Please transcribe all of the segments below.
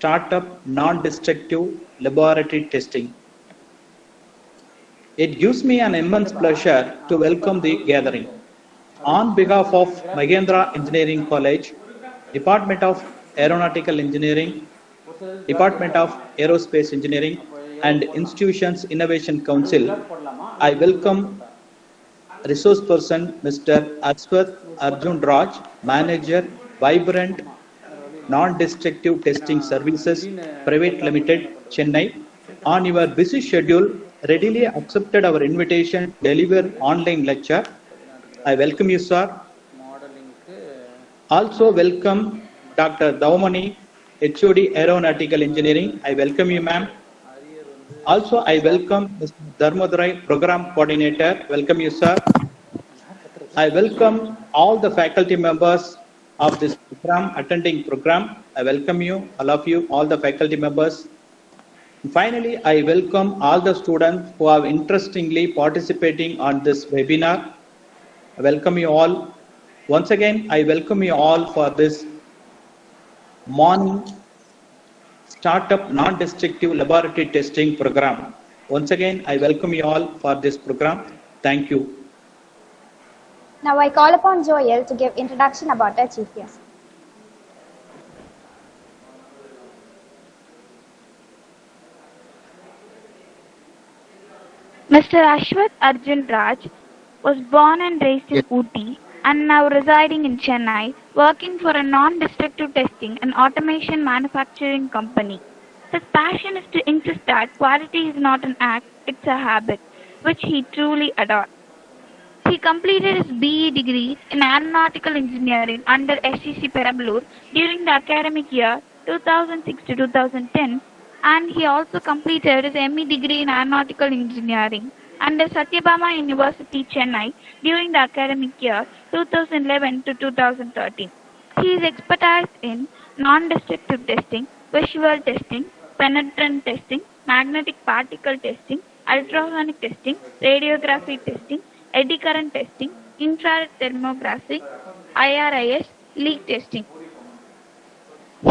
Startup Non-Destructive Laboratory Testing. It gives me an immense pleasure to welcome the gathering. On behalf of Mahendra Engineering College, Department of Aeronautical Engineering, Department of Aerospace Engineering, and Institutions Innovation Council, I welcome Resource Person Mr. Ashwath Arjun Raj, Manager, Vibrant Non-Destructive Testing Services Private Limited, Chennai. On your busy schedule, readily accepted our invitation to deliver online lecture. I welcome you, sir. Also welcome Dr. Daumani, HOD Aeronautical Engineering. I welcome you, ma'am. Also, I welcome Mr. Dharmadurai, Program Coordinator. Welcome you, sir. I welcome all the faculty members of this program, attending program. I welcome you, all the faculty members. And finally, I welcome all the students who are interestingly participating on this webinar. I welcome you all. Once again, I welcome you all for this morning Startup Non-Destructive Laboratory Testing program. Once again, I welcome you all for this program. Thank you. Now I call upon Joel to give introduction about our chief guest. Mr. Ashwath Arjun Raj was born and raised in Ooty and now residing in Chennai, working for a non-destructive testing and automation manufacturing company. His passion is to insist that quality is not an act, it's a habit, which he truly adores. He completed his BE degree in Aeronautical Engineering under SCC Perambalur during the academic year 2006 to 2010, and he also completed his ME degree in Aeronautical Engineering under Satyabama University, Chennai during the academic year 2011 to 2013. He is expertise in non-destructive testing, visual testing, penetrant testing, magnetic particle testing, ultrasonic testing, radiography testing, eddy current testing, infrared thermography, IRIS, leak testing.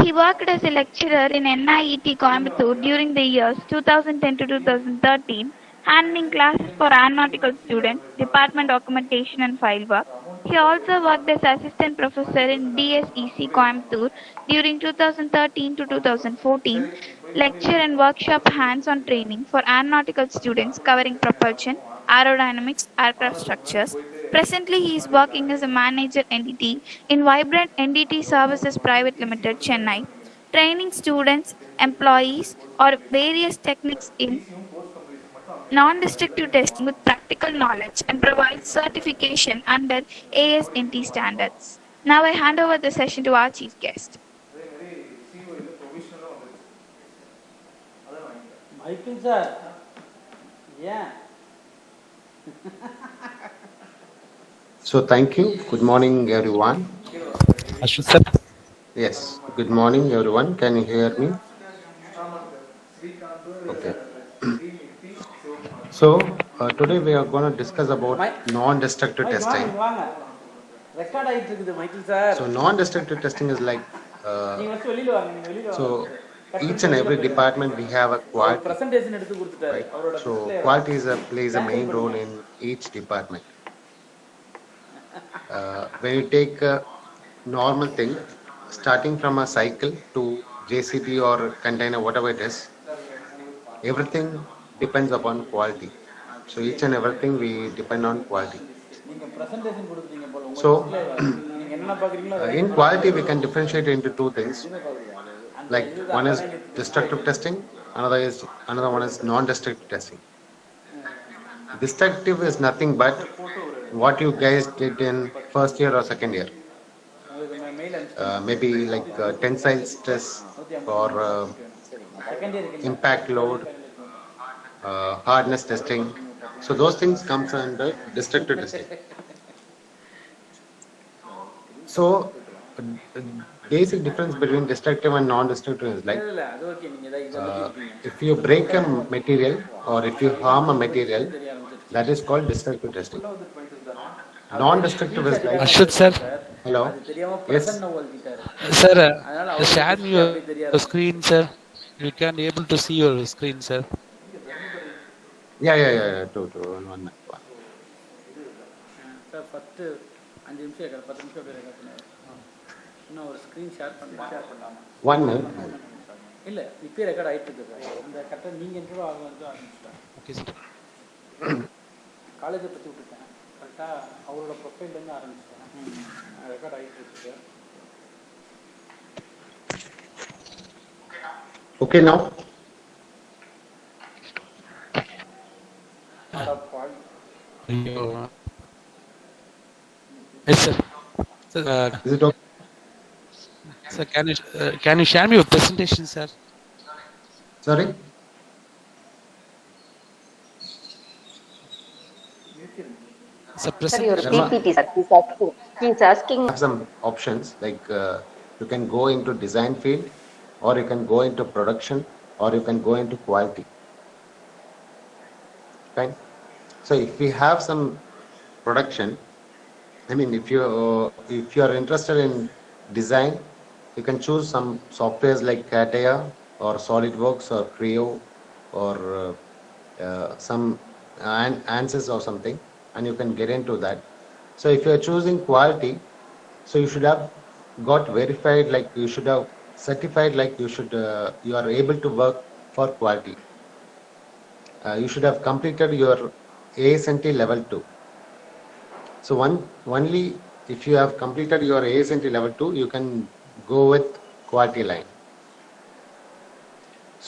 He worked as a lecturer in NIET Coimbatore during the years 2010 to 2013, handling classes for aeronautical students, department documentation and file work. He also worked as assistant professor in DSEC Coimbatore during 2013 to 2014, lecture and workshop hands-on training for aeronautical students covering propulsion, aerodynamics, aircraft structures. Presently, he is working as a manager entity in Vibrant NDT Services Private Limited, Chennai, training students, employees, or various techniques in non-destructive testing with practical knowledge and provides certification under ASNT standards. Now I hand over the session to our chief guest. Michael sir, yeah. So thank you. Good morning, everyone. Ashwath sir. Yes. Good morning, everyone. Can you hear me? Okay. So today we are going to discuss about non-destructive testing. So non-destructive testing is like so each and every department we have a quality, right? So quality plays a main role in each department. When you take a normal thing, starting from a cycle to JCB or container, whatever it is, everything depends upon quality. So each and everything we depend on quality. So in quality we can differentiate into two things. Like one is destructive testing, another one is non-destructive testing. Destructive is nothing but what you guys did in first year or second year. Maybe like tensile stress or impact load, hardness testing. So those things comes under destructive testing. So basic difference between destructive and non-destructive is like if you break a material or if you harm a material, that is called destructive testing. Non-destructive is like Ashwath sir. Hello. அது தெரியாம Yes. Prasanna ஓல்திட்டாரு. Sir, அதனால அவருக்கு share history your அப்படியே தெரிய ஆரம்பிச்சு. screen, sir. You can able to see your screen, sir. Yeah. Two. One minute. Sir first 5 நிமிஷம் record 10 நிமிஷம் அப்படியே ரெக்கார்ட் பண்ணுவார். இன்னும் ஒரு ஸ்க்ரீன் ஷேர் பண்ணலாமா? 1 minute. இல்லை இப்போயே ரெக்கார்ட் ஆகிட்டு இருக்கு சார். அந்த கரெக்டாக நீங்கள் இன்டர்வியூ ஆரம்பிச்சிட்டேன். Okay, sir. காலேஜை பற்றி விட்டுட்டேன். கரெக்டாக அவரோட ப்ரொஃபைல்லேருந்து ஆரம்பிச்சிட்டேன். ரெக்கார்ட் ஆகிட்டு இருக்கு sir. Okay now. Yes, sir. Sir, Is it okay? sir, can you share me your presentation, sir? Sorry. Sir, Sir, your Sharma. PPT, sir. He's asking. Have some options like you can go into design field, or you can go into production, or you can go into quality. Fine. So if we have some production, I mean, if you are interested in design, you can choose some softwares like CATIA or SolidWorks or Creo or some ANSYS or something, and you can get into that. So if you are choosing quality, so you should have got verified, like you should have certified, like you should you are able to work for quality. You should have completed your ASNT level 2. So only if you have completed your ASNT level 2, you can go with quality line.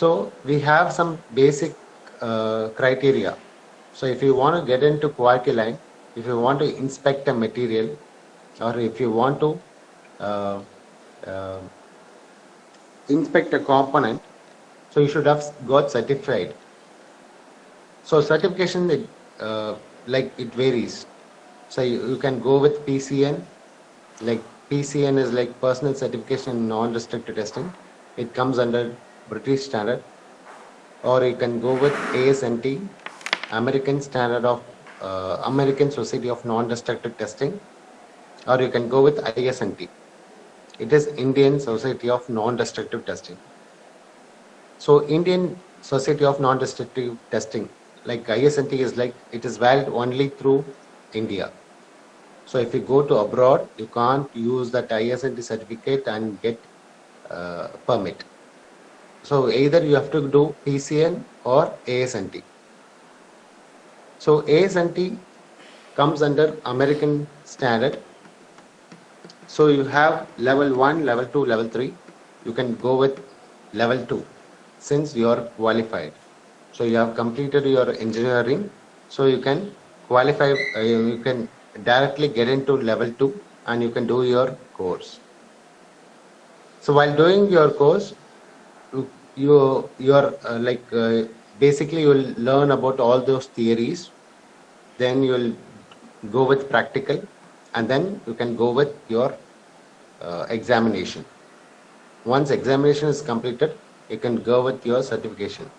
So we have some basic criteria. So if you want to get into quality line, if you want to inspect a material, or if you want to inspect a component, so you should have got certified. So certification, like it varies. So you can go with PCN, like PCN is like personal certification in non-restricted testing. It comes under British standard. Or you can go with ASNT, American Standard of American Society of Non-Destructive Testing, or you can go with ISNT. It is Indian Society of Non-Destructive Testing. So Indian Society of Non-Destructive Testing, like ISNT, is like it is valid only through India. So if you go to abroad, you can't use that ISNT certificate and get permit. So either you have to do PCN or ASNT. So ASNT comes under American standard. So you have level 1, level 2, level 3. You can go with level 2 since you are qualified. So you have completed your engineering. So you can qualify, you can directly get into level 2 and you can do your course. So while doing your course, you are basically you will learn about all those theories, then you will go with practical, and then you can go with your examination. Once examination is completed, you can go with your certification.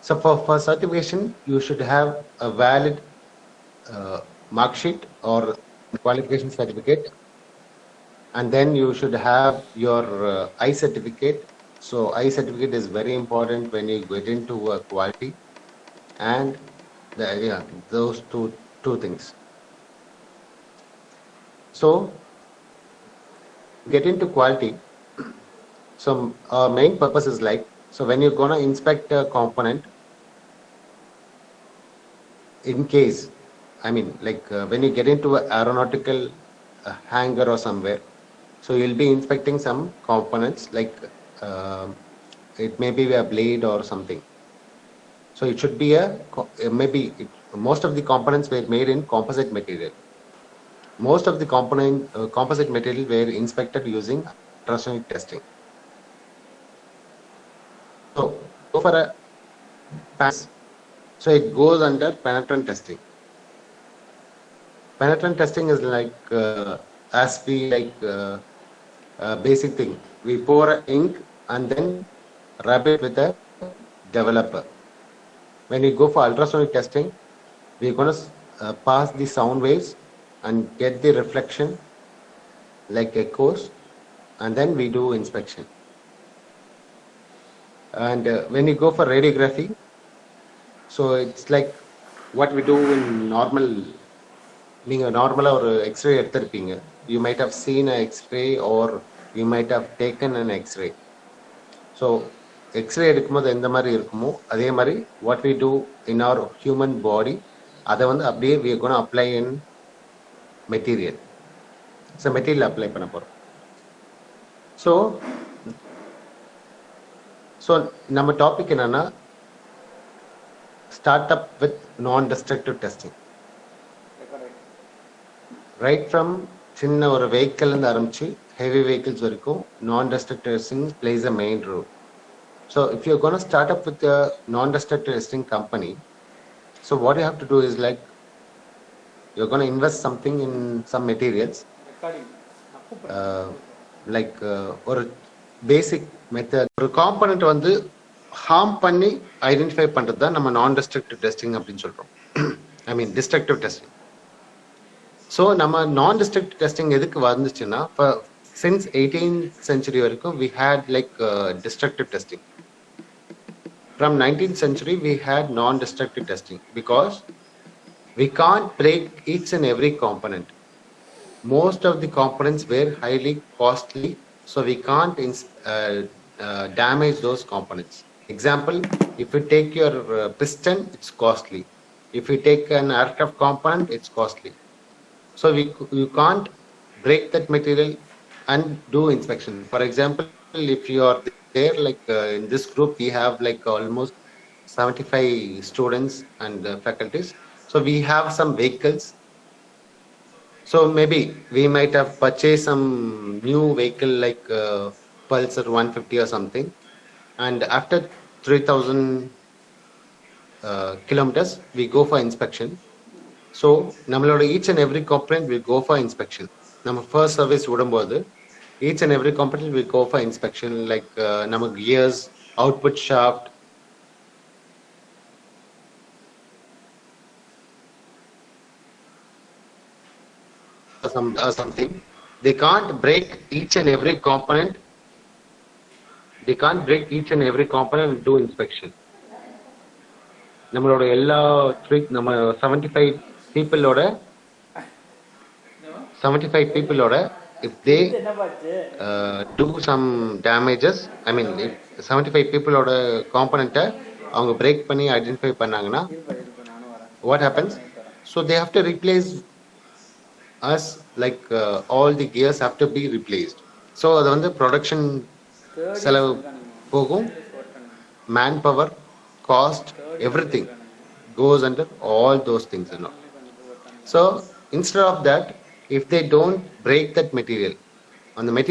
So for certification, you should have a valid mark sheet or qualification certificate, and then you should have your I certificate. So I certificate is very important when you get into quality, and those two things. So get into quality. So our main purpose is like, so when you're gonna inspect a component, in case, I mean, like when you get into an aeronautical hangar or somewhere, so you'll be inspecting some components, like it may be a blade or something. So it should be most of the components were made in composite material. Most of the composite material were inspected using ultrasonic testing. So go for a pass. So it goes under penetrant testing. Penetrant testing is like basic thing. We pour ink and then rub it with a developer. When we go for ultrasonic testing, we're going to pass the sound waves and get the reflection like echoes, and then we do inspection. And when you go for radiography, so it's like what we do in normal. நீங்கள் நார்மலாக ஒரு x ray எடுத்திருப்பீங்க. You might have seen an X-ray or you might have taken an X-ray. So X-ray எடுக்கும்போது எந்த மாதிரி இருக்குமோ அதே மாதிரி what we do in our human body, அதை வந்து அப்படியே we are going to apply in material. So material apply பண்ண போகிறோம். ஸோ நம்ம டாபிக் என்னன்னா start up with non destructive testing. Right from சின்ன ஒரு வெஹிக்கிள்லேருந்து ஆரம்பிச்சு ஹெவி வெஹிக்கிள்ஸ் வரைக்கும் non destructive testing plays a main role. So if you gonna start up with a non destructive testing company, so what you have to do is like you're going to invest something in some materials, like ஒரு பேசிக் method. ஒரு component வந்து harm பண்ணி identify பண்ணுறது தான் நம்ம நான் destructive testing அப்படின்னு சொல்கிறோம். ஐ மீன் டிஸ்ட்ரக்டிவ் டெஸ்டிங். ஸோ நம்ம நான் டிஸ்ட்ரக்டிவ் டெஸ்டிங் எதுக்கு வந்துச்சுன்னா, இப்போ சின்ஸ் 18th century வரைக்கும் we had like destructive testing. From 19th century we had non-destructive testing because we can't break each and every component. Most of the components were highly costly, so we can't damage those components. Example, if you take your piston, it's costly. If you take an aircraft component, it's costly. So you can't break that material and do inspection. For example, if you are there, like in this group, we have like almost 75 students and faculties. So we have some vehicles. So maybe we might have purchased some new vehicle like Pulsar 150 or something. And after 3,000 kilometers, we go for inspection. So nammaloda each and every component will go for inspection. Nama first service vidumbodu each and every component will go for inspection, like nama gears, output shaft, or something. They can't break each and every component. They can't break each and every component and do inspection. நம்மளோட எல்லா நம்ம 75 peopleோட if they do some damages, I mean if 75 peopleோட component-ஐ அவங்க break பண்ணி identify பண்ணாங்கன்னா what happens? So they have to replace us, like all the gears have to be replaced. So அது வந்து production செலவு போகும், manpower, cost, everything goes under all those things and all. So instead of that, if they don't break that material on the material